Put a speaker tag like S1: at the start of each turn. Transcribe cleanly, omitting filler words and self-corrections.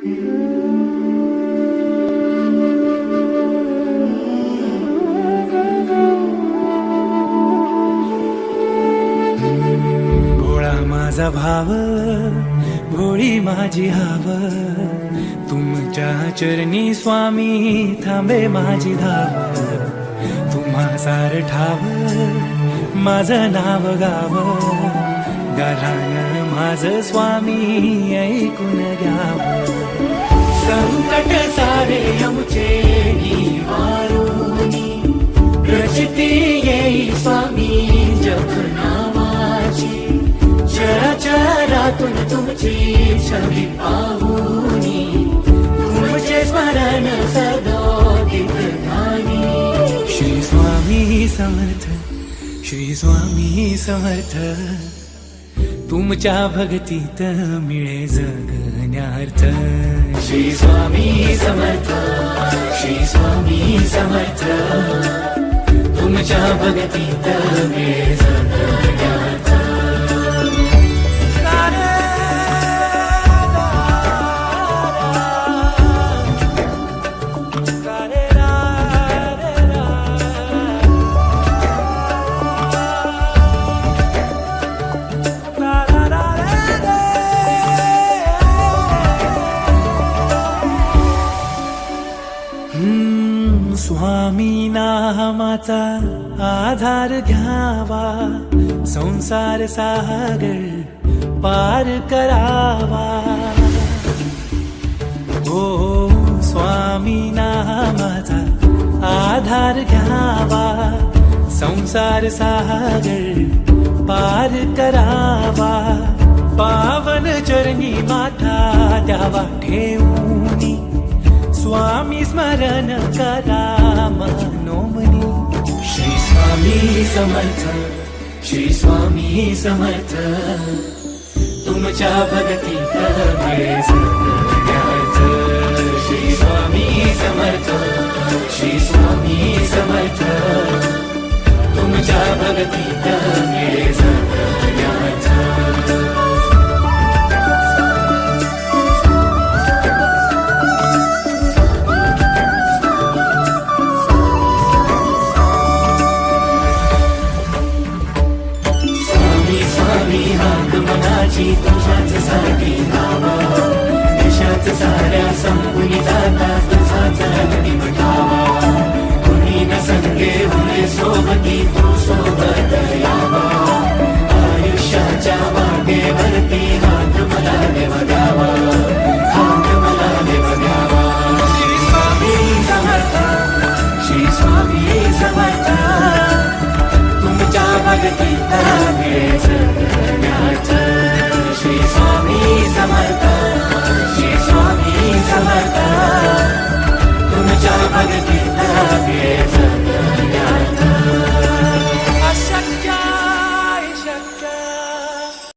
S1: भोळा माझा भाव, भोळी माझी हाव, तुमच्या चरणी स्वामी थांबे माझी धाव. तुम्हा सारठाव माझं नाव गाव, गालान माझं स्वामी ऐकून घ्यावं. संकट सारे आमचे निवारुनी, रचिती येई स्वामी जप नावाची. चराचरातून तुमची छवी पाहुनी, तुमचे स्मरण सदोदित ध्यानी. श्री स्वामी समर्थ, श्री स्वामी समर्थ, तुमच्या भक्तीत मिळे जगण्यार्थ. श्री स्वामी समर्थ, श्री स्वामी समर्थ, तुमच्या भक्तीत मिळे जगण्यार्थ. स्वामी नामाचा आधार घ्यावा, संसार सागर पार करावा. हो स्वामी नामाचा आधार घ्यावा, संसार सागर पार करावा. पावन चरणी माथा द्यावा ठेवूनी, स्वामी स्मरण करा मनोमनी. श्री स्वामी समर्थ, श्री स्वामी समर्थ, तुमच्या भक्तीत मिळे जगण्यार्थ. श्री स्वामी समर्थ, श्री स्वामी समर्थ, तुमच्या भक्तीत मिळे जगण्यार्थ.